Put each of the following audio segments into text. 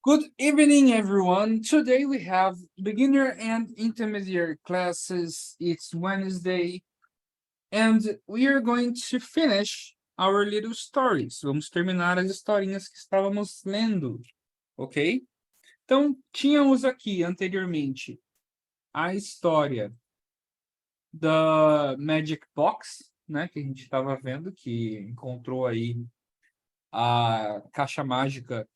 Good evening, everyone. Today we have beginner and intermediate classes. It's Wednesday, and we are going to finish our little stories. Vamos terminar as historinhas que estávamos lendo, ok? Então, tínhamos aqui anteriormente a história da Magic Box, né? Que a gente estava vendo, que encontrou aí a caixa mágica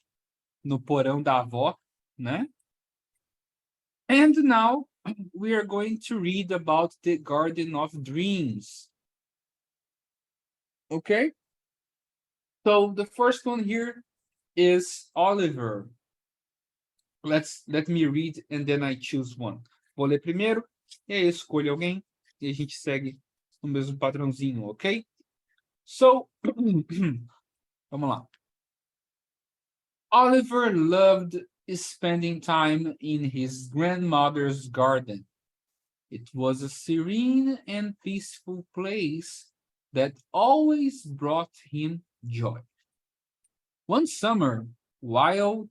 no porão da avó, né? And now we are going to read about the Garden of Dreams. Okay? So the first one here is Oliver. Let me read and then I choose one. Vou ler primeiro, e aí escolho alguém e a gente segue no mesmo padrãozinho, ok? So, vamos lá. Oliver loved spending time in his grandmother's garden. It was a serene and peaceful place that always brought him joy. One summer, while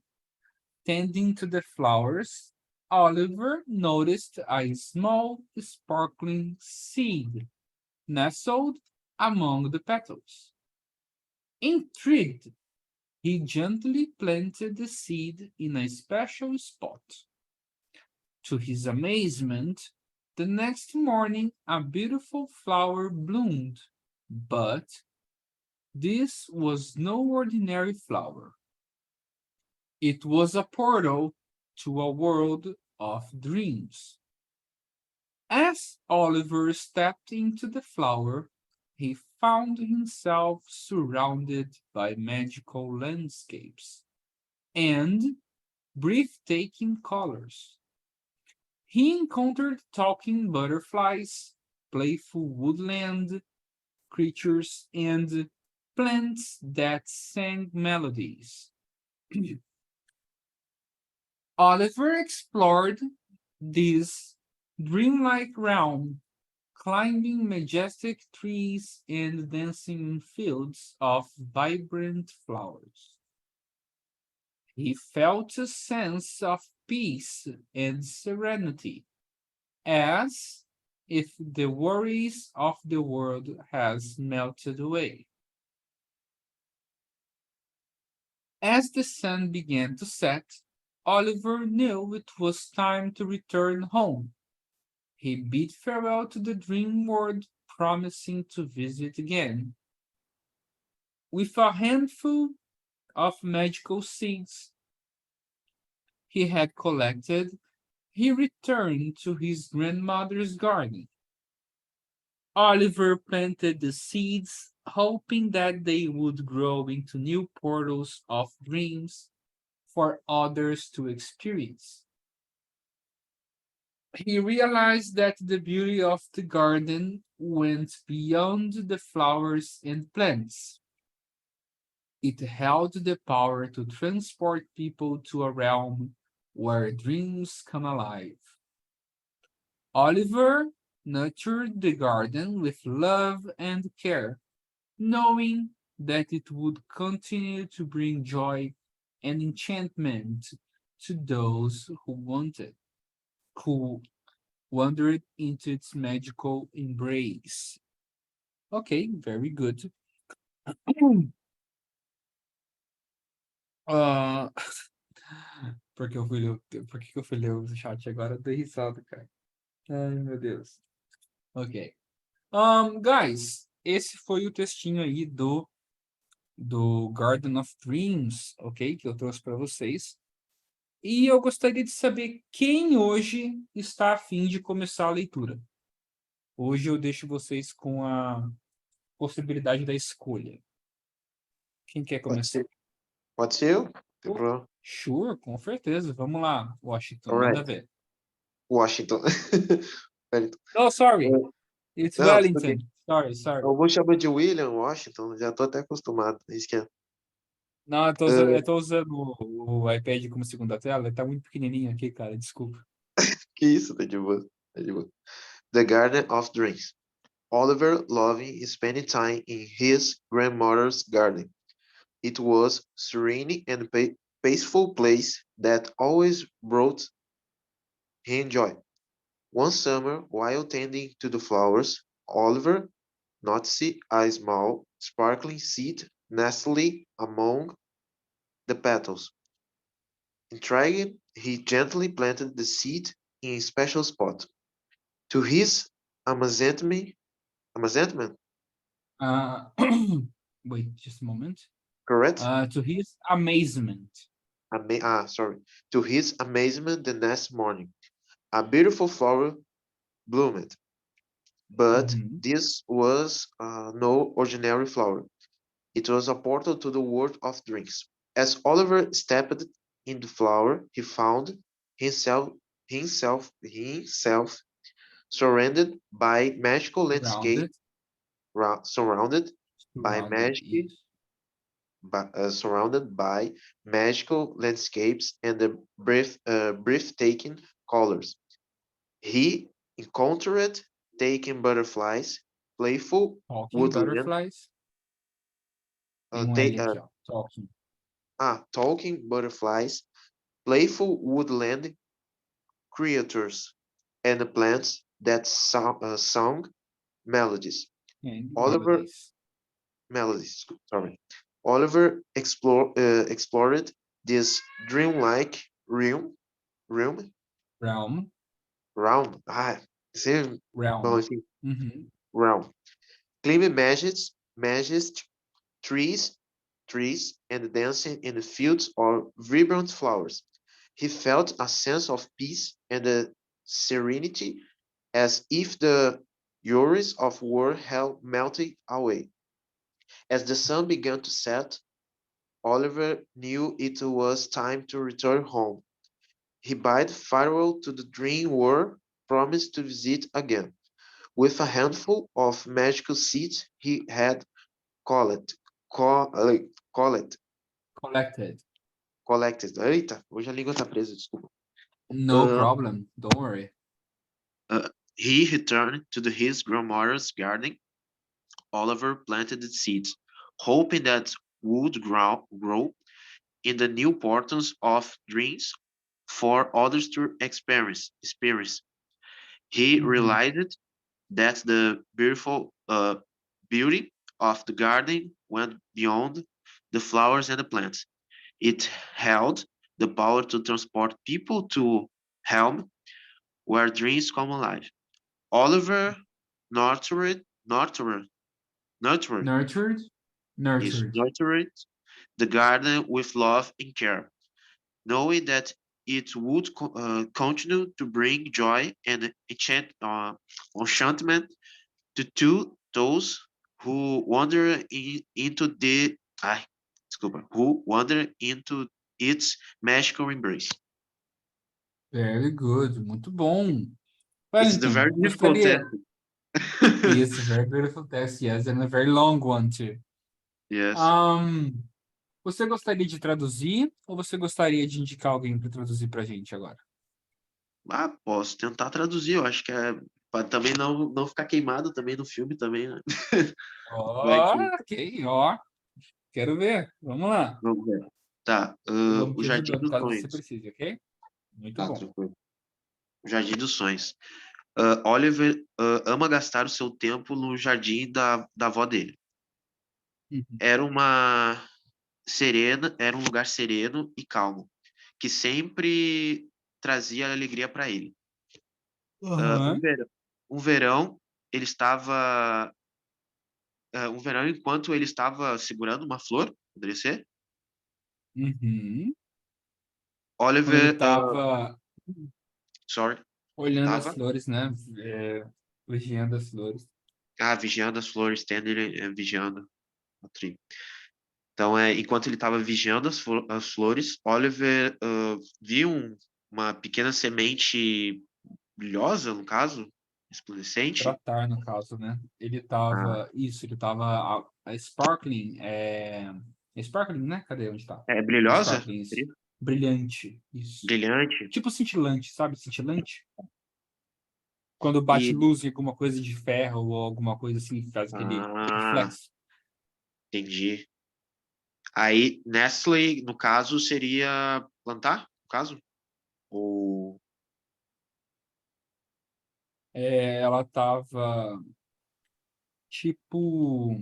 tending to the flowers, Oliver noticed a small, sparkling seed nestled among the petals. Intrigued, he gently planted the seed in a special spot. To his amazement, the next morning a beautiful flower bloomed, but this was no ordinary flower. It was a portal to a world of dreams. As Oliver stepped into the flower, he found himself surrounded by magical landscapes and breathtaking colors. He encountered talking butterflies, playful woodland creatures, and plants that sang melodies. Oliver explored this dreamlike realm, climbing majestic trees and dancing in fields of vibrant flowers. He felt a sense of peace and serenity, as if the worries of the world has melted away. As the sun began to set, Oliver knew it was time to return home. He bid farewell to the dream world, promising to visit again. With a handful of magical seeds he had collected, he returned to his grandmother's garden. Oliver planted the seeds, hoping that they would grow into new portals of dreams for others to experience. He realized that the beauty of the garden went beyond the flowers and plants. It held the power to transport people to a realm where dreams come alive. Oliver nurtured the garden with love and care, knowing that it would continue to bring joy and enchantment to those who wandered into its magical embrace. Okay, very good. Ah, por que eu fui ler o chat agora? Eu dei risada, cara. Ai, meu Deus. Ok. Guys, esse foi o textinho aí do Garden of Dreams, ok? Que eu trouxe para vocês. E eu gostaria de saber quem hoje está a fim de começar a leitura. Hoje eu deixo vocês com a possibilidade da escolha. Quem quer Pode começar? ser, pode ser eu? Não tem Oh, problema. sure, com certeza. Vamos lá, Washington, All manda right. ver. Washington. Wellington. Oh, sorry, É, it's Não, tudo Wellington. bem. Sorry. Eu vou chamar de William Washington, já tô até acostumado. É isso que é. Não, eu Ah, tô usando o iPad como segunda tela, ele tá muito pequenininho aqui, cara, desculpa. que isso, tá de boa. Tá de boa. The Garden of Dreams. Oliver loving spending time in his grandmother's garden. It was serene and peaceful place that always brought him joy. One summer, while tending to the flowers, Oliver noticed a small, sparkling seed nestling among the petals. Intrigued, he gently planted the seed in a special spot. To his amazement, amazement, Uh, wait, just a moment. correct? To his amazement. Sorry. To his amazement, the next morning, a beautiful flower bloomed. But Mhm. this was no ordinary flower. It was a portal to the world of dreams. As Oliver stepped in the flower, he found himself himself surrounded by magical landscape, Rounded. surrounded by Rounded. magic, Isso. surrounded by magical landscapes and the breathtaking colors. He encountered taking butterflies, playful Talking woodland, butterflies. Tem um ta- L aqui, ó. Talking. talking butterflies, playful woodland creatures, and plants that sung melodies. And Oliver melodies. melodies, sorry. Oliver explored this dreamlike realm, Realm. realm, bom, Realm. enfim, Uhum. realm. Climbing majestic trees, and dancing in the fields of vibrant flowers. He felt a sense of peace and serenity as if the worries of war had melted away. As the sun began to set, Oliver knew it was time to return home. He bade farewell to the dream world, promised to visit again. With a handful of magical seeds he had collected, co- uh, collected, Collected. collected. Eita, hoje a língua tá presa, desculpa. No Uh, problem. Don't worry. he returned to his grandmother's garden. Oliver planted the seeds, hoping that would grow in the new portals of dreams for others to experience. He Uhum. realized that the beautiful beauty of the garden went beyond the flowers and the plants. It held the power to transport people to Helm, where dreams come alive. Oliver nurtured, nurtured, nurtured, Nurtured. Nurtured. nurtured the garden with love and care, knowing that it would continue to bring joy and enchantment to those who wander into who wander into its magical embrace. Very good. Muito bom. It's the very Wellington, difficult test. gostaria. Yes, very beautiful test, yes, and a very long one too. Yes. Um, Você gostaria de traduzir ou você gostaria de indicar alguém para traduzir para a gente agora? Posso tentar traduzir, eu acho que é para também não ficar queimado também no filme também, né? Vai Ó, que, ok, ó. Quero ver. Vamos lá. vamos ver. Tá, Vamos o te Jardim ajudando dos caso você Sonhos. precise, ok? Muito Tá, bom. tranquilo. O Jardim dos Sonhos. Oliver ama gastar o seu tempo no jardim da avó dele. Uhum. Era um lugar sereno e calmo, que sempre trazia alegria para ele. Um Aham. verão, um verão, ele estava, um verão enquanto ele estava segurando uma flor, poderia ser? Uhum. Quando ele Oliver, estava sorry, olhando as estava flores, né? Vigiando as flores. vigiando as flores, Tanner vigiando a tree. Então, enquanto ele estava vigiando as flores, Oliver viu uma pequena semente brilhosa, no caso, resplandecente. Tratar, no caso, né? Ele Ah, estava. Isso, ele estava. A Sparkling. Sparkling, né? Cadê? Onde está? brilhosa? Sparkling, isso. Brilhante. Isso. Brilhante. Tipo cintilante, sabe? Cintilante. Quando bate E, luz em alguma coisa de ferro ou alguma coisa assim, faz aquele ah, reflexo. entendi. Aí, Nestle, no caso, seria plantar, no caso? Ou... Ela tava, tipo,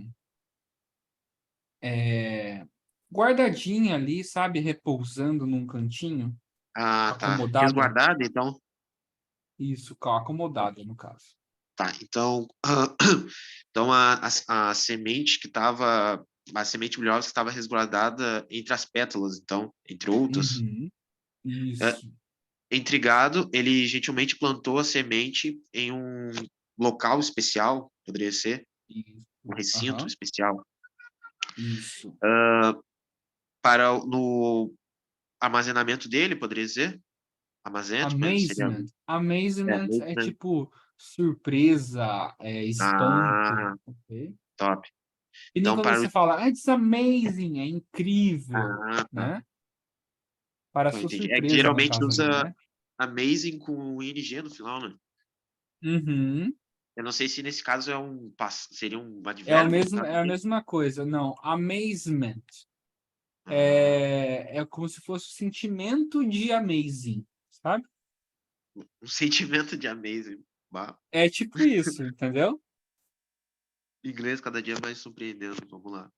guardadinha ali, sabe? Repousando num cantinho, Ah, tá. acomodada. Resguardada, então? Isso, acomodada, no caso. Tá, então... então, a semente que estava... A semente brilhosa que estava resguardada entre as pétalas, então, entre outras. Uhum, É, isso, intrigado, ele gentilmente plantou a semente em um local especial, poderia ser, um isso, recinto aham, especial, isso. para no armazenamento dele, poderia dizer? Armazenamento seria... Amazement. Amazement é Amazement. tipo surpresa, espanto, Ah, ok? top. E nem Então, quando para o... você fala, it's amazing, é incrível, Ah, tá. né? Para Então, sua entendi. É que surpresa, no geralmente caso ali, usa né? amazing com ing no final, né? Uhum. Eu não sei se nesse caso é seria um É o advérbio, no mesmo, caso é a também. mesma coisa. Não, amazement Ah, é como se fosse o sentimento de amazing, sabe? um sentimento de amazing. Bah. É tipo isso, entendeu? Inglês cada dia mais surpreendendo. Vamos lá.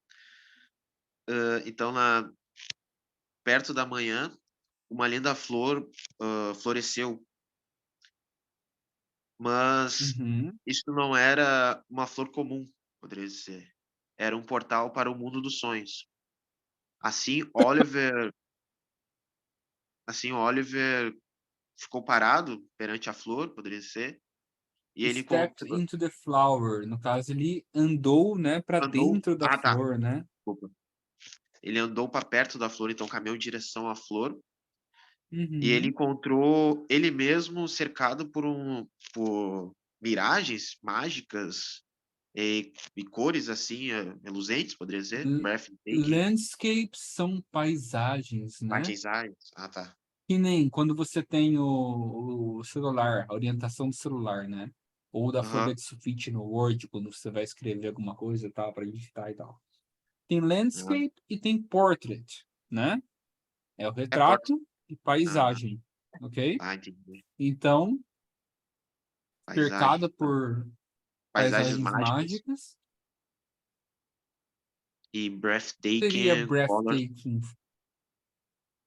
Então, perto da manhã, uma linda flor floresceu, mas Uhum. isso não era uma flor comum, poderia dizer. Era um portal para o mundo dos sonhos. Assim, Oliver ficou parado perante a flor, poderia ser, e ele Stepped encontrou, into the flower. No caso, ele andou, né, para andou, dentro da tá, flor, né? desculpa. Ele andou para perto da flor, então caminhou em direção à flor, e ele Uhum. encontrou ele mesmo cercado por miragens mágicas e cores assim, reluzentes, poderia dizer, L- breathtaking, Landscapes são paisagens, né? paisagens. Ah, tá. Que nem quando você tem o celular, a orientação do celular, né? Ou da folha Aham. de sulfite no Word, quando você vai escrever alguma coisa e tal, para digitar e tal. Tem Ah, landscape e tem portrait, né? É o é porta. retrato e Ah, paisagem, ok? entendi. Então, Paisagem. cercada Tá. por Paisagens paisagens mágicas mágicas, e seria breathtaking colors, breathtaking.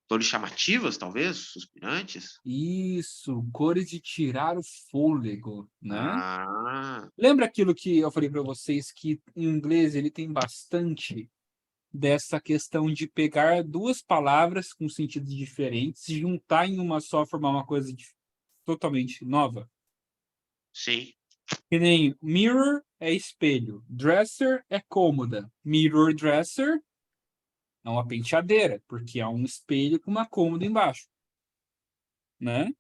cores chamativas, talvez, suspirantes. Isso, cores de tirar o fôlego, né? Ah, Lembra aquilo que eu falei para vocês que em inglês ele tem bastante dessa questão de pegar duas palavras com sentidos diferentes, juntar em uma só, formar uma coisa totalmente nova? sim. Que nem mirror é espelho, dresser é cômoda, mirror dresser é uma penteadeira, porque é um espelho com uma cômoda embaixo, né?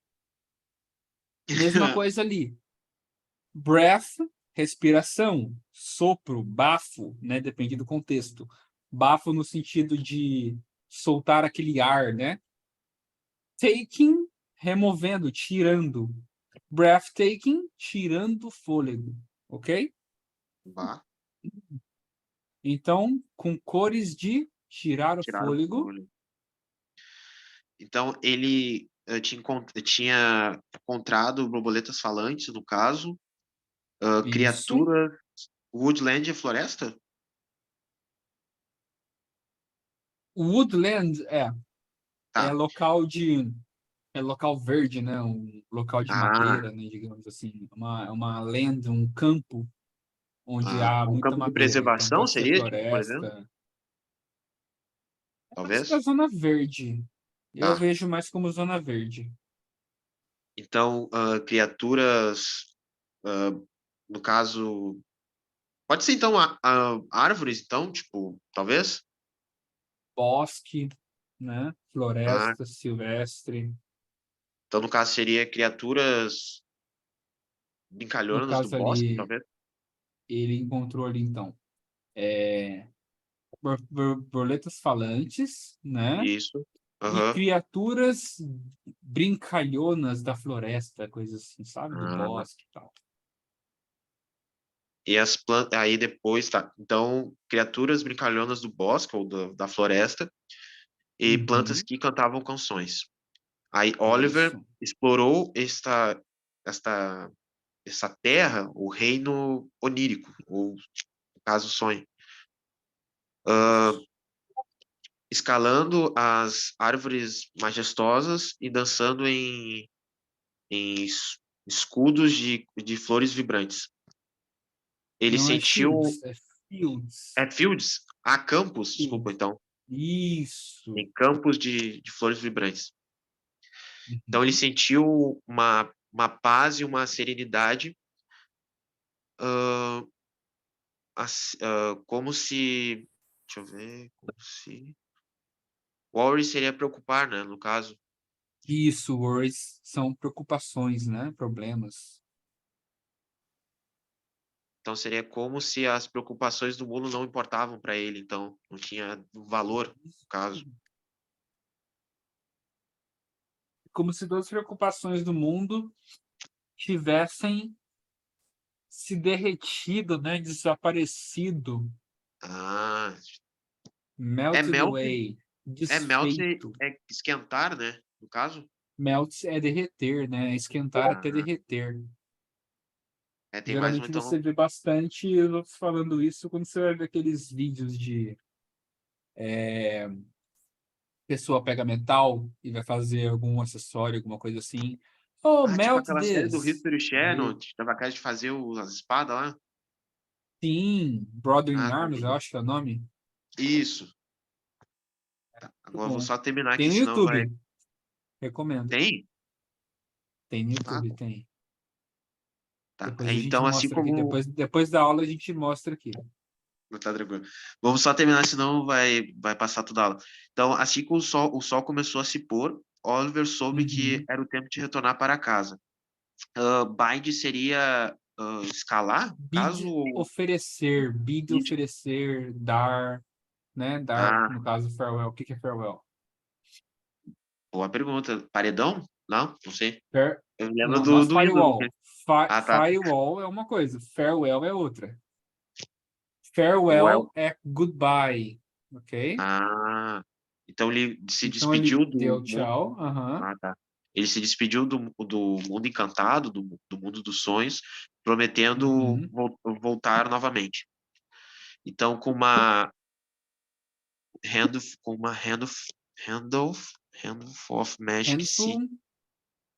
Mesma coisa ali. Breath, respiração, sopro, bafo, né? Depende do contexto. Bafo no sentido de soltar aquele ar, né? Taking, removendo, tirando. Breathtaking, tirando o fôlego, ok? Bah, Então, com cores de tirar o tiraram o fôlego, fôlego. Então, ele tinha encontrado borboletas falantes, no caso, isso. criaturas. Woodland é floresta? Woodland é Tá. local de é local verde, né? Um local de Ah, madeira, né? Digamos assim, uma land, um campo onde há um muita campo de madeira. Então preservação pode ser seria, tipo, por exemplo? floresta. É mais para Talvez? zona verde. Eu Tá. vejo mais como zona verde. Então, criaturas, ah, no caso, pode ser então árvores, então, tipo, talvez? Bosque, né? Ah, Floresta silvestre. então, no caso, seria criaturas No brincalhonas do caso bosque, ali, talvez? ele encontrou ali então borboletas falantes, né? Isso. E Aham. criaturas brincalhonas da floresta, coisas assim, sabe? Do Ah, bosque e tal. E as plantas, aí depois, tá. Então, criaturas brincalhonas do bosque ou da floresta e plantas Uhum. que cantavam canções. Aí Oliver Isso. explorou esta, essa terra, o reino onírico, ou no caso sonho, Isso. escalando as árvores majestosas e dançando em escudos de flores vibrantes. Ele Não é sentiu. Shields, é Fields. É fields? Ah, campos, desculpa, Fields. então. Isso. Em campos de flores vibrantes. Então ele Uhum. sentiu uma paz e uma serenidade, ah, como se. Deixa eu ver, como se. Worry seria preocupar, né? No caso. Isso, worries são preocupações, né? Problemas. Então seria como se as preocupações do mundo não importavam para ele, então não tinha valor, no caso. Como se todas as preocupações do mundo tivessem se derretido, né? Desaparecido, Ah, é melted melt, away, melt desfeito. é esquentar, né? No caso, Melt é derreter, né? Esquentar até ah, derreter. tem mais um Geralmente então. você vê bastante os outros falando isso quando você vai ver aqueles vídeos de pessoa pega metal e vai fazer algum acessório, alguma coisa assim. Oh, Ah, tipo melt aquela série do this. History Channel, Aí, que tava capaz de fazer as espadas lá. sim, Brother in Ah, tá Arms, eu ligado. acho que é o nome. Isso. Tá. Muito Agora eu vou bom. só terminar Tem aqui, no senão vai. YouTube, recomendo. Tem? Tem no Ah, YouTube, tem. tá. Depois É, a gente então, assim mostra aqui. como. Depois da aula a gente mostra aqui. Tá tranquilo. Vamos só terminar, senão vai passar toda a aula. Então, assim que o sol começou a se pôr, Oliver soube que Uhum. era o tempo de retornar para casa. Bind seria escalar, no caso, Bid ou oferecer, bid bid? oferecer, dar, né? Dar, Ah, no caso, farewell. O que que é farewell? boa pergunta. Paredão? Não, não sei. Fair... Eu me lembro Não, não é do ídolo. firewall. Ah, tá. Firewall é uma coisa, farewell é outra. Well. Farewell é goodbye, ok? Ah, então ele se Então ele despediu deu do mundo. tchau, aham. Ah, tá. Ele se despediu do mundo encantado, do mundo dos sonhos, prometendo Uhum. voltar novamente. Então, com uma hand of magic, Handful,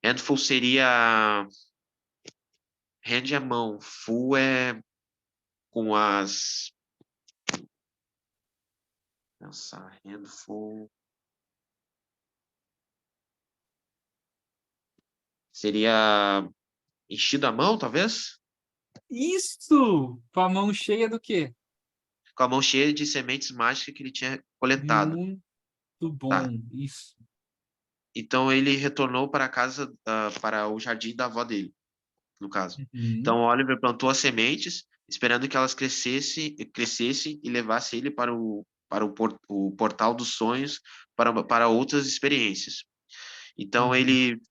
handful seria hand é mão, full é com as pensar, handful seria enchido a mão, talvez? isso! Com a mão cheia do quê? Com a mão cheia de sementes mágicas que ele tinha coletado. Muito Tá. bom, isso. Então ele retornou para casa, para o jardim da avó dele, no caso. Uhum. Então Oliver plantou as sementes, esperando que elas crescessem e levasse ele o portal dos sonhos para outras experiências. Então Uhum. ele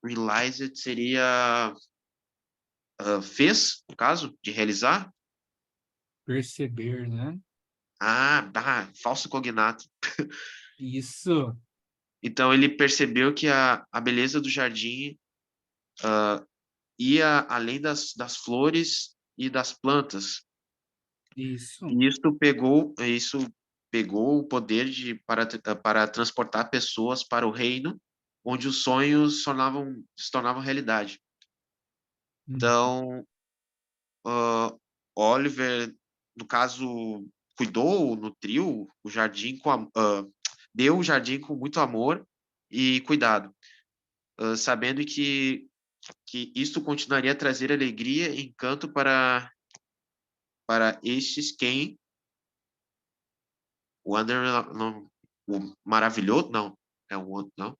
realized seria fez, no caso, de realizar. Perceber, né? Falso cognato. Isso, Então ele percebeu que a beleza do jardim ia além das flores e das plantas. isso. E isso pegou o poder para transportar pessoas para o reino onde os sonhos se tornavam realidade. Uhum. Então, Oliver, no caso, cuidou, nutriu o jardim deu o jardim com muito amor e cuidado, sabendo que isto continuaria a trazer alegria e encanto para estes quem Wonder não, o maravilhoso não é o não, então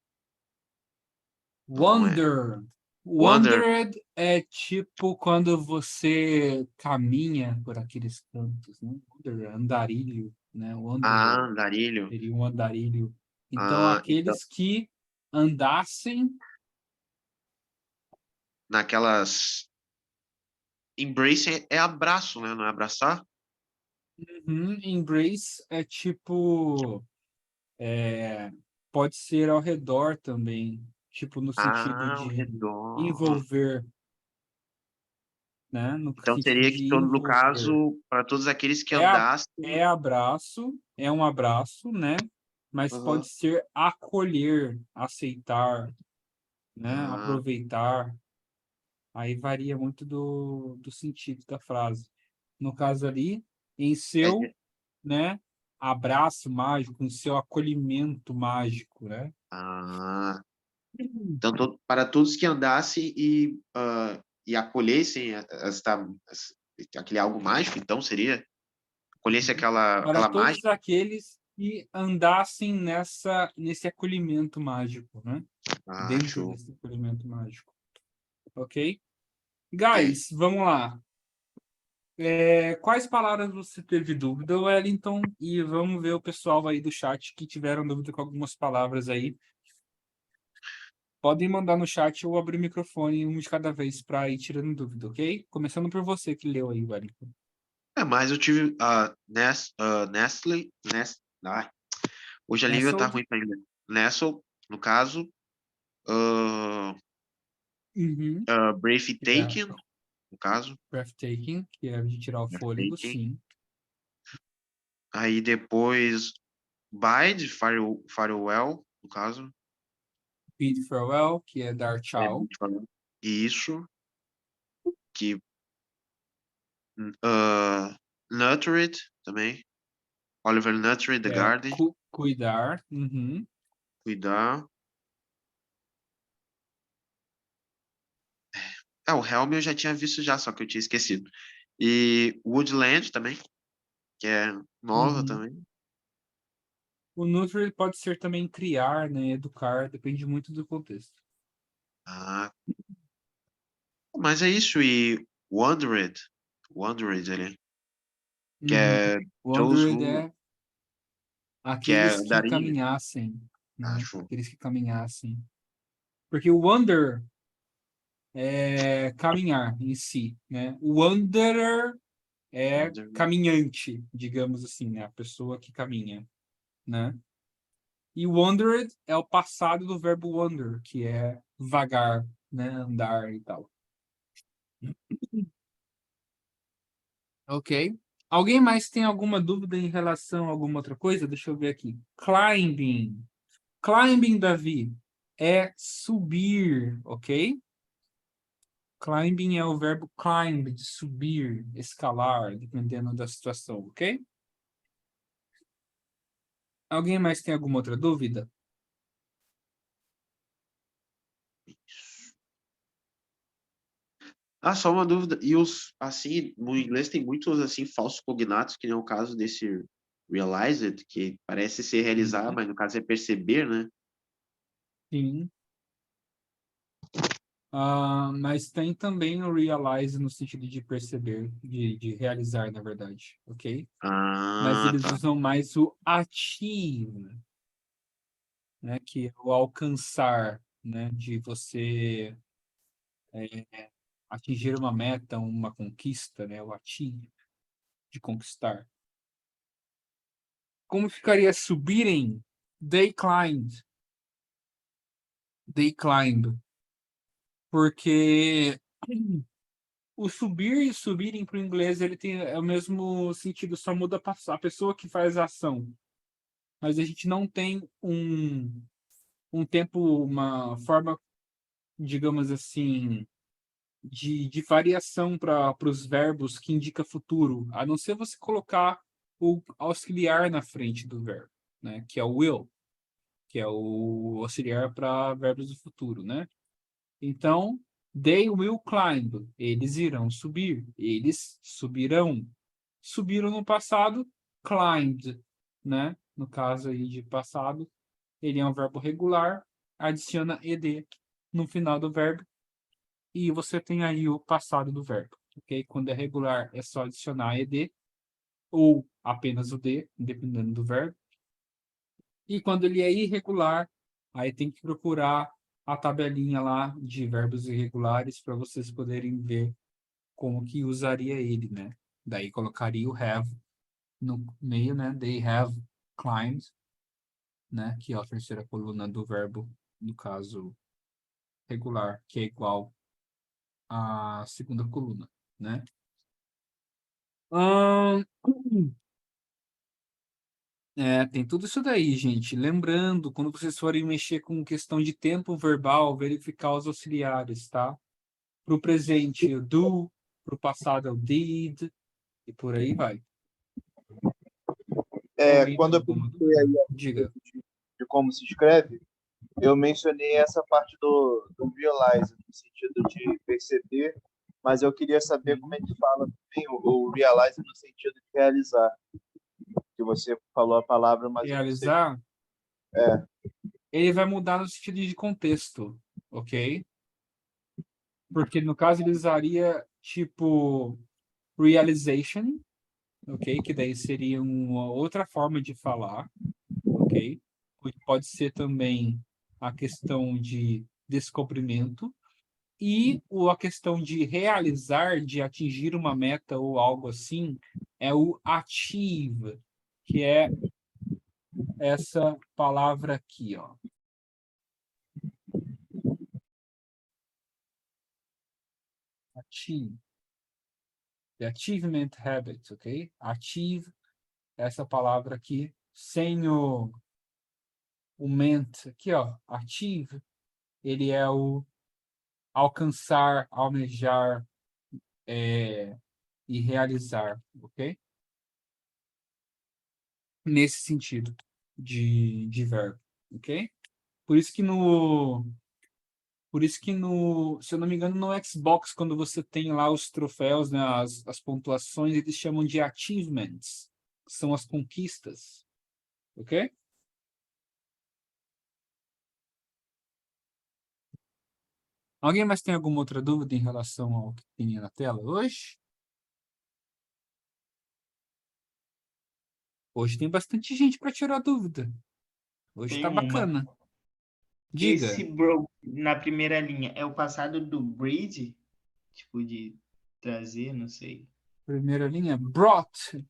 não é Wonder. Wonder. Wandered é tipo quando você caminha por aqueles cantos, né? Wanderer, andarilho, né? Wanderer Andarilho. seria um andarilho. Então, Então aqueles que andassem naquelas embrace é abraço, né? Não é abraçar? Embrace é tipo, pode ser ao redor também, tipo no sentido Ah, ao de redor. envolver, né? No Então sentido seria que, de no envolver. caso, para todos aqueles que É, andassem. é abraço, é um abraço, né? Mas pode Aham. ser acolher, aceitar, né? Ah, Aproveitar. Aí varia muito do sentido da frase. No caso ali, em seu, é, né? Abraço mágico, em seu acolhimento mágico, né? ah, então, para todos que andassem e acolhessem aquele algo mágico, então seria acolhesse Para aquela todos mágica. aqueles que andassem nesse acolhimento mágico, né? Ah, Dentro show. desse acolhimento mágico, ok? Ok. Guys, vamos lá. Quais palavras você teve dúvida, Wellington? E vamos ver o pessoal aí do chat que tiveram dúvida com algumas palavras aí. Podem mandar no chat ou abrir o microfone um de cada vez para ir tirando dúvida, ok? Começando por você que leu aí, Wellington. Mas eu tive ai, hoje a língua tá Nestled, ruim para ler. Nestle, no caso, uh, uhum, que é breathtaking, no caso, breathtaking, que é de tirar o fôlego, breathtaking. sim. Aí depois bide, farewell, no caso, Bid farewell, que é dar é tchau. bid farewell. Isso, que nurtured também, Oliver nurtured the Que é garden, cuidar. Uhum. cuidar. O Helm eu já tinha visto já, só que eu tinha esquecido. E Woodland também, que é nova Uhum. também. O nurture pode ser também criar, né? Educar, depende muito do contexto. Ah, mas é isso. E Wandered ali, que Uhum. é those Wandered who, é que é aqueles que andarilho, caminhassem, né? acho. Aqueles que caminhassem. Porque o wander é caminhar em si, né? O wanderer é Wandered. caminhante, digamos assim, né? A pessoa que caminha, né? E wandered é o passado do verbo wander, que é vagar, né? Andar e tal. Ok. Alguém mais tem alguma dúvida em relação a alguma outra coisa? Deixa eu ver aqui. Climbing. Climbing, Davi, é subir, ok? Climbing é o verbo climb, de subir, escalar, dependendo da situação, ok? Alguém mais tem alguma outra dúvida? Só uma dúvida. E os, assim, no inglês tem muitos, assim, falsos cognatos, que nem o caso desse realized, que parece ser realizar, Uhum. mas no caso é perceber, né? Sim. Mas tem também o realize no sentido de perceber, de realizar, na verdade, ok? Mas Ah, eles tá. usam mais o achieve, né? Que é o alcançar, né? De você atingir uma meta, uma conquista, né? O achieve, de conquistar. Como ficaria subirem? They climbed. They climbed. Porque o subir e subirem para o inglês ele tem o mesmo sentido, só muda a pessoa que faz a ação. Mas a gente não tem um tempo, uma forma, digamos assim, de variação para os verbos que indica futuro, a não ser você colocar o auxiliar na frente do verbo, né? Que é o will, que é o auxiliar para verbos do futuro, né? Então, they will climb. Eles irão subir. Eles subirão. Subiram no passado, climbed, né? No caso aí de passado, ele é um verbo regular, adiciona ed no final do verbo e você tem aí o passado do verbo, ok? Quando é regular é só adicionar ed ou apenas o d, dependendo do verbo. E quando ele é irregular, aí tem que procurar a tabelinha lá de verbos irregulares para vocês poderem ver como que usaria ele, né? Daí colocaria o have no meio, né? They have climbed, né? Que é a terceira coluna do verbo, no caso regular, que é igual à segunda coluna, né? Ahn, tem tudo isso daí, gente. Lembrando, quando vocês forem mexer com questão de tempo verbal, verificar os auxiliares, tá? Para o presente, o do, para o passado, é o did, e por aí vai. Alguém Quando tem eu alguma perguntei dúvida? aí Diga. de como se escreve, eu mencionei essa parte do realize, no sentido de perceber, mas eu queria saber como é que fala também o realize no sentido de realizar. Que você falou a palavra, mas eu não sei. Realizar, ele vai mudar no sentido de contexto, ok? Porque no caso ele usaria tipo realization, ok? Que daí seria uma outra forma de falar, ok? Pode ser também a questão de descobrimento e a questão de realizar, de atingir uma meta ou algo assim, é o achieve, que é essa palavra aqui, ó. Achieve. The achievement habit, ok? Achieve, essa palavra aqui, sem o ment, aqui, ó. Achieve, ele é o alcançar, almejar e realizar, ok? Nesse sentido de verbo, ok? Por isso que se eu não me engano, no Xbox, quando você tem lá os troféus, né, as pontuações, eles chamam de achievements, que são as conquistas, ok? Alguém mais tem alguma outra dúvida em relação ao que tinha na tela hoje? Hoje tem bastante gente para tirar dúvida. Hoje Tem tá uma. bacana. Esse Diga. bro na primeira linha é o passado do breed? Tipo de trazer, não sei. Primeira linha, brought.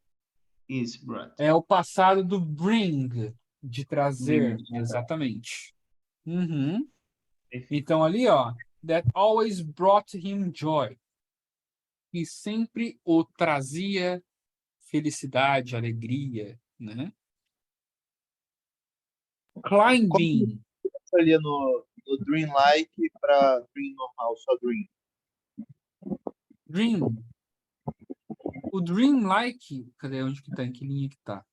Isso, brought. É o passado do bring, de trazer. Bring. Exatamente. Uhum. Perfeito. Então ali, ó, that always brought him joy. E sempre o trazia felicidade, alegria, né? Como Climbing. que você ali no Dream Like para Dream normal, só Dream? Dream. O dreamlike, cadê onde que tá? Em que linha que tá?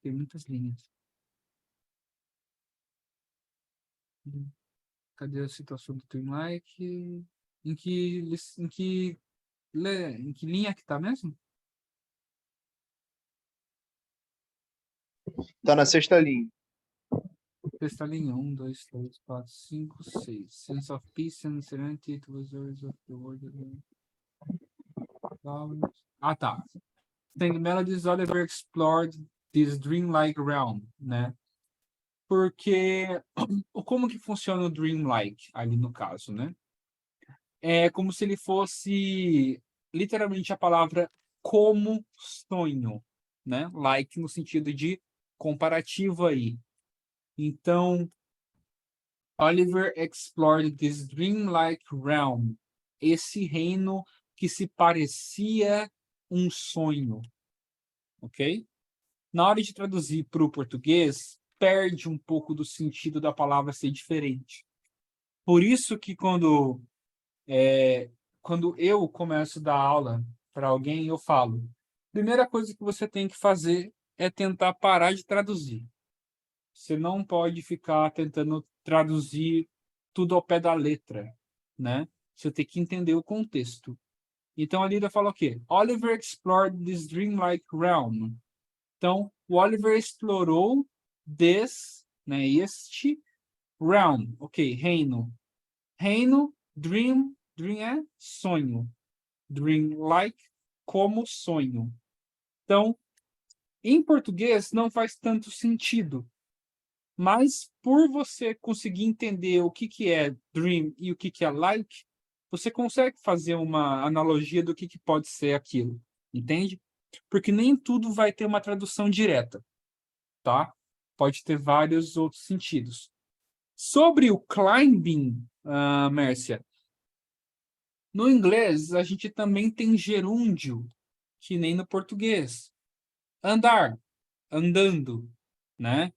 Tem muitas linhas. Cadê a situação do dreamlike? Em que linha que tá mesmo? Tá na sexta linha. Sexta linha. 1, 2, 3, 4, 5, 6. Sense of peace and serenity to the joys of the world. Tá. Tem Melodies Oliver explored this dreamlike realm, né? Porque como que funciona o dreamlike ali no caso, né? É como se ele fosse literalmente a palavra como sonho, né? Like no sentido de comparativo aí. Então, Oliver explored this dreamlike realm, esse reino que se parecia um sonho, ok? Na hora de traduzir para o português, perde um pouco do sentido da palavra ser diferente. Por isso que quando eu começo a dar aula para alguém, eu falo: primeira coisa que você tem que fazer é tentar parar de traduzir. Você não pode ficar tentando traduzir tudo ao pé da letra, né? Você tem que entender o contexto. Então a Lida fala o quê? Oliver explored this dreamlike realm. Então, o Oliver explorou né, este realm, ok, reino. Reino, dream é sonho. Dream-like, como sonho. Então, em português não faz tanto sentido, mas por você conseguir entender o que é dream e o que é like, você consegue fazer uma analogia do que pode ser aquilo, entende? Porque nem tudo vai ter uma tradução direta, tá? Pode ter vários outros sentidos. Sobre o climbing, Mércia, no inglês a gente também tem gerúndio, que nem no português. Andar, andando, né?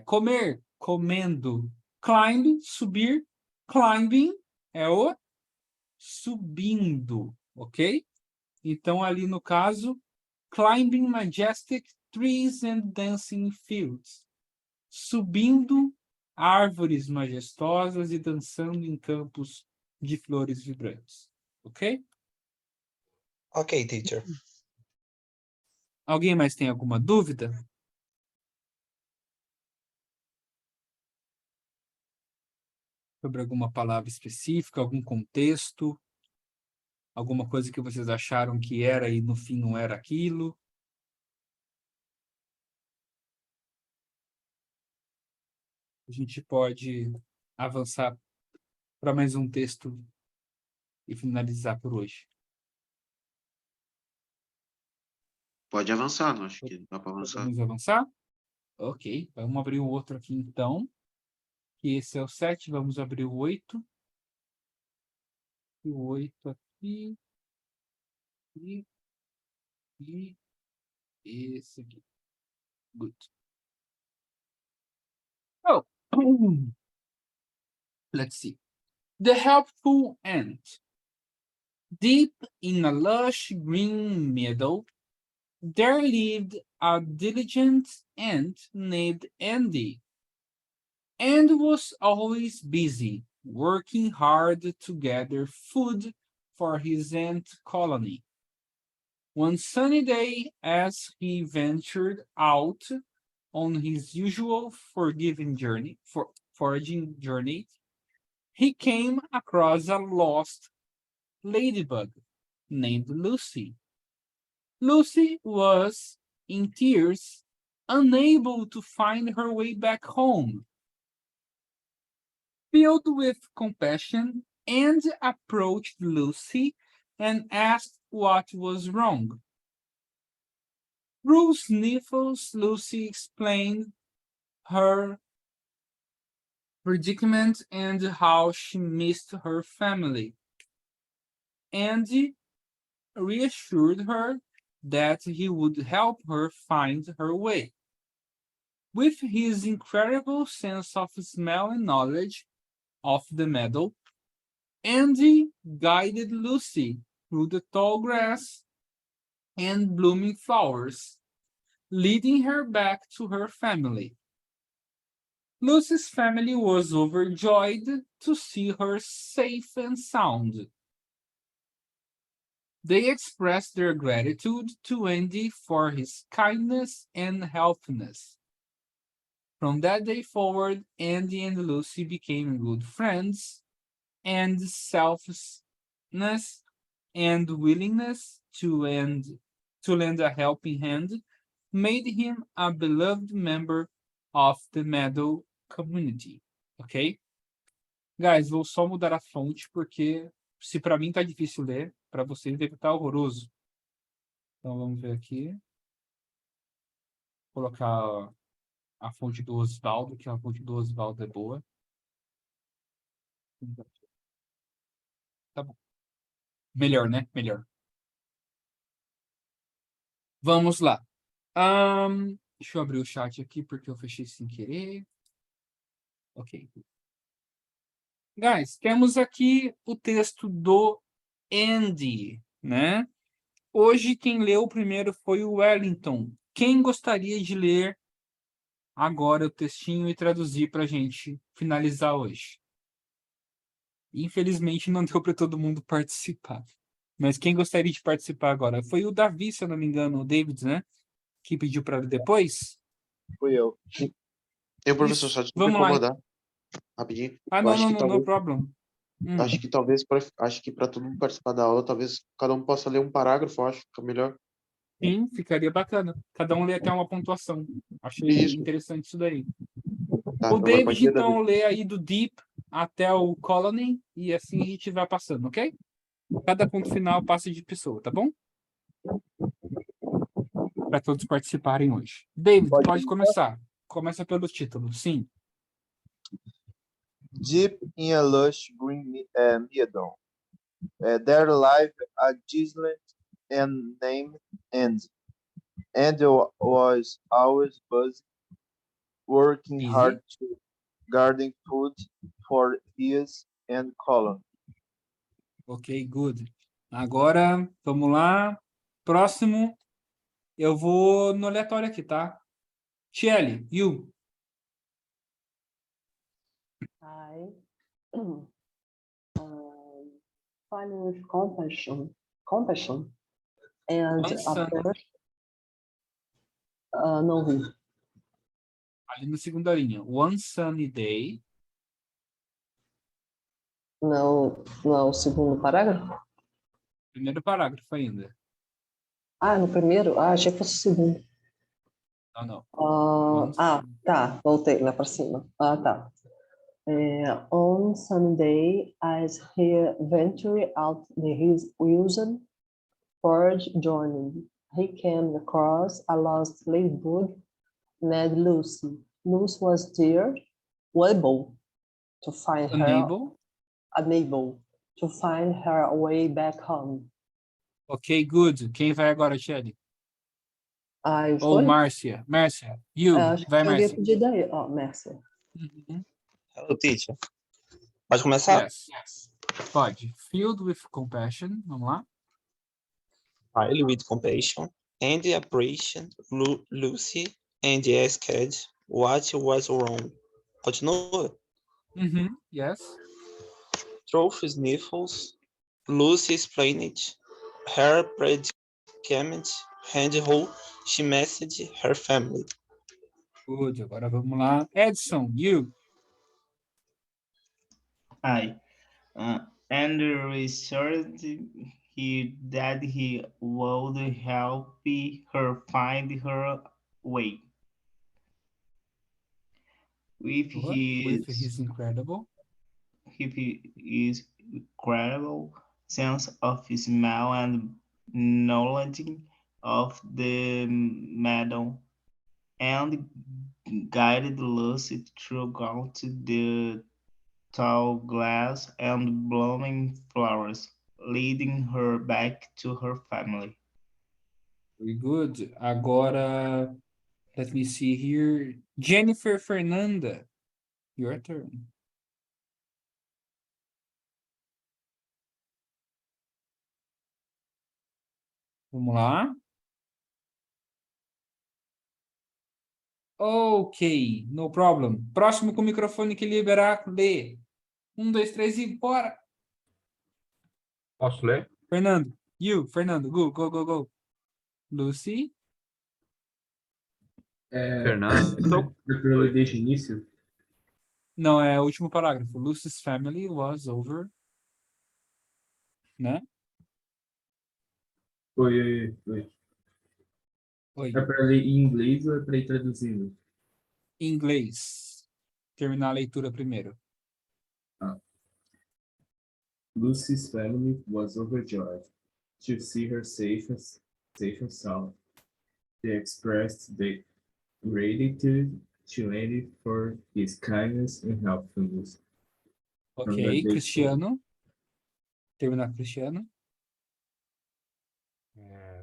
Comer, comendo. Climb, subir. Climbing é o subindo, ok? Então, ali no caso, climbing majestic trees and dancing fields. Subindo árvores majestosas e dançando em campos de flores vibrantes. Ok? Ok, teacher. Alguém mais tem alguma dúvida? Sobre alguma palavra específica, algum contexto? Alguma coisa que vocês acharam que era e no fim não era aquilo? A gente pode avançar para mais um texto e finalizar por hoje. Pode avançar, não acho que dá para avançar. Vamos avançar? Ok, vamos abrir o outro aqui então. Que esse é o 7, vamos abrir o 8. E o 8 aqui. E esse aqui. Good. Oh, let's see. The helpful ant. Deep in a lush green meadow, there lived a diligent ant named Andy, and was always busy, working hard to gather food for his ant colony. One sunny day, as he ventured out on his usual foraging journey, he came across a lost ladybug named Lucy. Lucy was in tears, unable to find her way back home. Filled with compassion, Andy approached Lucy and asked what was wrong. Through sniffles, Lucy explained her predicament and how she missed her family. Andy reassured her that he would help her find her way. With his incredible sense of smell and knowledge of the meadow, Andy guided Lucy through the tall grass and blooming flowers, leading her back to her family. Lucy's family was overjoyed to see her safe and sound. They expressed their gratitude to Andy for his kindness and helpfulness. From that day forward, Andy and Lucy became good friends, and selflessness and willingness to lend a helping hand made him a beloved member of the Meadow community. Ok? Guys, vou só mudar a fonte porque se para mim tá difícil ler, para vocês deve estar horroroso. Então vamos ver aqui. Vou colocar a fonte do Osvaldo, que a fonte do Osvaldo é boa. Tá bom. Melhor, né? Melhor. Vamos lá. Deixa eu abrir o chat aqui porque eu fechei sem querer. Ok. Guys, temos aqui o texto do Andy, né? Hoje quem leu primeiro foi o Wellington. Quem gostaria de ler agora o textinho e traduzir para a gente finalizar hoje? Infelizmente não deu para todo mundo participar. Mas quem gostaria de participar agora? Foi o Davi, se eu não me engano, o David, né? Que pediu para ler depois. Fui eu. Eu, professor, Isso. só desculpa Vamos lá. incomodar. Rapidinho. Eu Não, acho que no talvez, problem. acho que talvez, acho que para todo mundo participar da aula, talvez cada um possa ler um parágrafo, eu acho que fica melhor. Sim, ficaria bacana. Cada um lê até uma pontuação. Achei Isso. interessante isso daí. Tá, O agora pode David, ler, Davi. então, lê aí do Deep até o colony e assim a gente vai passando, ok? Cada ponto final passa de pessoa, tá bom? Para todos participarem hoje. David, pode começar. Começa pelo título, sim. Deep in a lush green meadow, there lived a giant and named End, and was always busy, working Easy. hard to garden food for his and colony. Ok, good. Agora, vamos lá. Próximo, eu vou no aleatório aqui, tá? Shelly, you. I find with compassion, and One sun. não vi. Ali na segunda linha. One sunny day. Não, não é o segundo parágrafo? Primeiro parágrafo ainda. Ah, no primeiro? Ah, achei que fosse o segundo. Não. Tá, voltei lá para cima. Ah, tá. On Sunday, as he ventured out his Wilson forge journey, he came across a lost ladybug named Lucy. Lucy was there, unable to find unable to find her way back home. Ok, good. Quem vai agora, Shelly? Ah, eu Ou escolhi? Márcia. Márcia, you. Acho Vai, que eu havia Márcia. pedido aí. Ó, Mércia. Uhum. Hello, teacher. Pode começar? Yes. Pode. Filled with compassion. Vamos lá. Highly with compassion and appreciation, Lucy and asked what was wrong. Continua. Uhum. Yes. Through sniffles, Lucy explained her predicament and how she messaged her family. Good. Agora vamos lá. Edson, you. And reassured that he would help her find her way. With his incredible sense of smell and knowledge of the meadow, and guided Lucy throughout the tall grass and blooming flowers, leading her back to her family. Very good. Agora, let me see here. Jennifer Fernanda, your turn. Vamos lá. Ok, no problem. Próximo com o microfone que liberar, lê. 1, 2, 3 e bora. Posso ler? Fernando, Fernando, go. Lucy. Fernando. Eu ler desde o início? Não, é o último parágrafo. Lucy's family was over. Né? Foi. Oi. É para ler em inglês ou é para ir traduzindo? Em inglês. Terminar a leitura primeiro. Lucy's family was overjoyed to see her safe and sound. They expressed their gratitude to Andy for his kindness and helpfulness. Ok, Cristiano. Terminar Cristiano.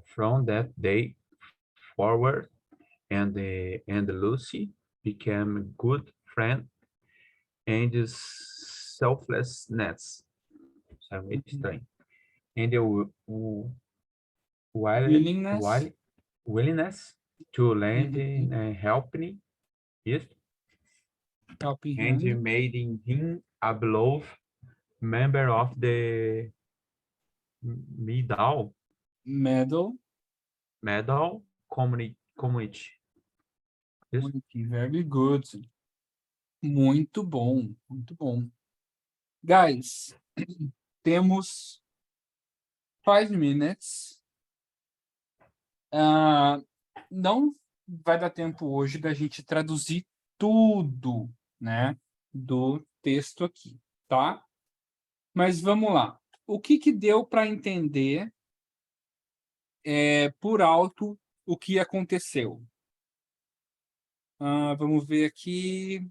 From that day forward, and Lucy became a good friend and selflessness. Isso é meio estranho. And willingness to lend and helping it, and made him a beloved member of the Meadow community. Very good. Muito bom. Guys, temos 5 minutes. Não vai dar tempo hoje da gente traduzir tudo, né, do texto aqui, tá? Mas vamos lá. O que deu para entender por alto o que aconteceu? Vamos ver aqui.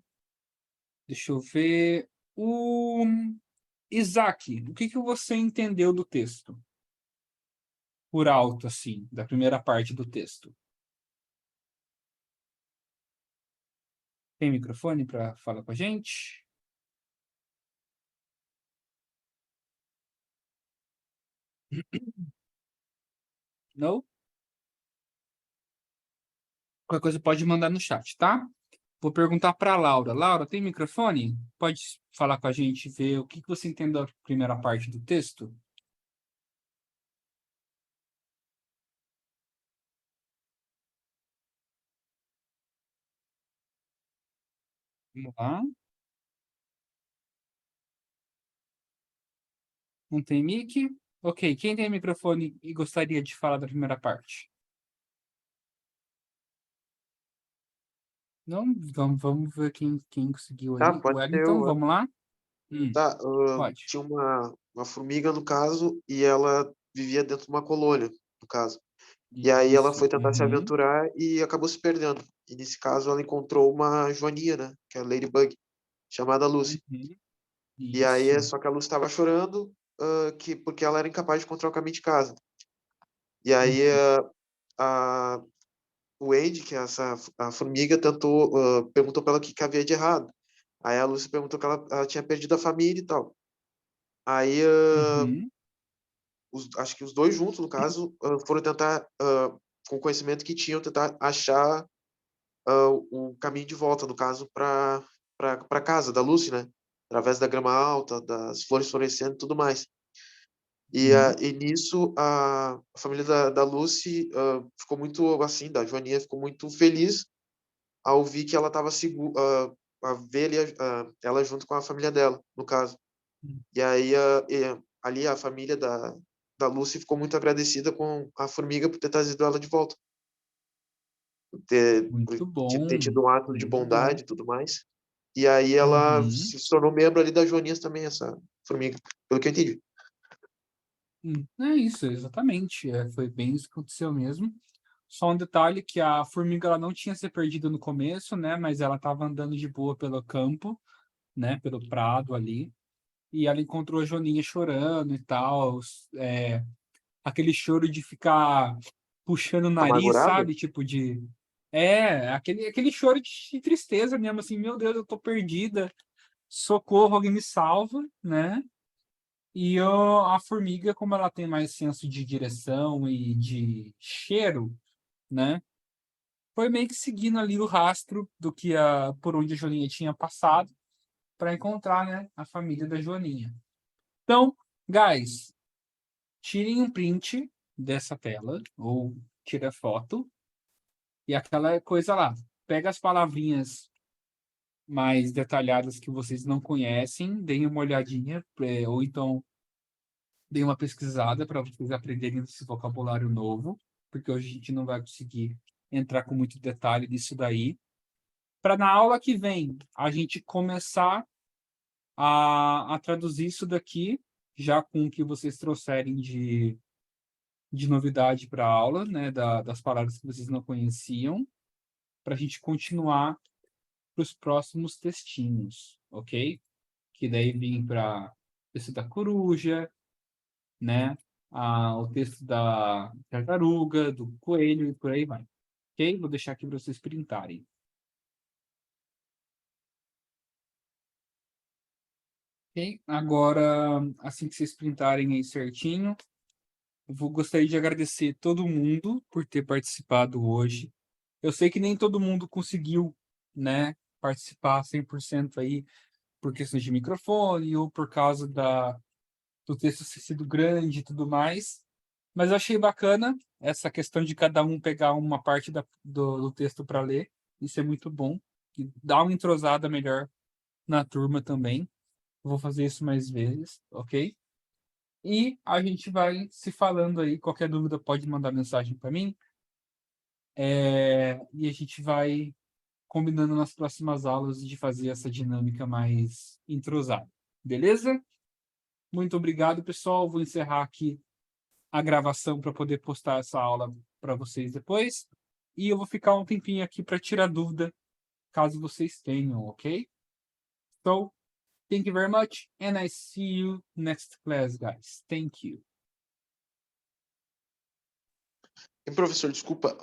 Deixa eu ver. O Isaac, o que você entendeu do texto? Por alto, assim, da primeira parte do texto. Tem microfone para falar com a gente? Não? Qualquer coisa pode mandar no chat, tá? Vou perguntar para a Laura. Laura, tem microfone? Pode falar com a gente e ver o que você entendeu da primeira parte do texto? Vamos lá. Não tem mic? Ok, quem tem microfone e gostaria de falar da primeira parte? Não? Vamos ver quem conseguiu Tá, aí. O pode ser Wellington, eu. vamos lá? Tá, Pode. tinha uma formiga, no caso, e ela vivia dentro de uma colônia, no caso. E aí ela Isso. foi tentar se aventurar e acabou se perdendo. E nesse caso ela encontrou uma joaninha, né? Que é a Ladybug, chamada Lucy. Uhum. E aí Isso. só que a Lucy estava chorando porque ela era incapaz de encontrar o caminho de casa. E aí a, o Andy, que é a formiga, perguntou para ela o que havia de errado. Aí a Lucy perguntou que ela tinha perdido a família e tal. Aí Uhum. acho que os dois juntos, no caso, foram tentar, com o conhecimento que tinham, tentar achar o caminho de volta, no caso, para casa da Lucy, né? Através da grama alta, das flores florescendo e tudo mais. E nisso, a família da Lucy ficou muito, assim, da Joaninha ficou muito feliz ao ouvir que ela estava segura, a ver ali, ela junto com a família dela, no caso. E aí, ali, a família da Lucy ficou muito agradecida com a formiga por ter trazido ela de volta. Muito Ter bom. tido um ato de Muito bom. bondade e tudo mais. E aí ela se tornou membro ali da Joaninhas também, essa formiga, pelo que eu entendi. É isso, exatamente. Foi bem isso que aconteceu mesmo. Só um detalhe que a formiga ela não tinha se perdido no começo, né? Mas ela estava andando de boa pelo campo, né? Pelo prado ali. E ela encontrou a Joaninha chorando e tal. Aquele choro de ficar puxando o nariz, Amargurada? sabe? Tipo de... aquele choro de tristeza mesmo, assim. Meu Deus, eu tô perdida. Socorro, alguém me salva, né? E a formiga, como ela tem mais senso de direção e de cheiro, né? Foi meio que seguindo ali o rastro do que por onde a Joaninha tinha passado para encontrar, né, a família da Joaninha. Então, guys, tirem um print dessa tela ou tira foto e aquela coisa lá. Pega as palavrinhas mais detalhadas que vocês não conhecem, deem uma olhadinha, ou então dei uma pesquisada para vocês aprenderem esse vocabulário novo, porque hoje a gente não vai conseguir entrar com muito detalhe nisso daí. Para na aula que vem a gente começar a traduzir isso daqui, já com o que vocês trouxerem de novidade para a aula, né, das palavras que vocês não conheciam, para a gente continuar para os próximos textinhos, ok? Que daí vem para o texto da coruja, né? O texto da tartaruga, do coelho e por aí vai. Ok? Vou deixar aqui para vocês printarem. Ok? Agora, assim que vocês printarem aí certinho, gostaria de agradecer todo mundo por ter participado hoje. Eu sei que nem todo mundo conseguiu, né, participar 100% aí por questões de microfone ou por causa do texto ter sido grande e tudo mais. Mas eu achei bacana essa questão de cada um pegar uma parte do texto para ler. Isso é muito bom. E dá uma entrosada melhor na turma também. Vou fazer isso mais vezes, ok? E a gente vai se falando aí. Qualquer dúvida pode mandar mensagem para mim. E a gente vai combinando nas próximas aulas de fazer essa dinâmica mais entrosada. Beleza? Muito obrigado, pessoal. Vou encerrar aqui a gravação para poder postar essa aula para vocês depois. E eu vou ficar um tempinho aqui para tirar dúvida, caso vocês tenham, ok? So, thank you very much, and I see you next class, guys. Thank you. E, professor, desculpa,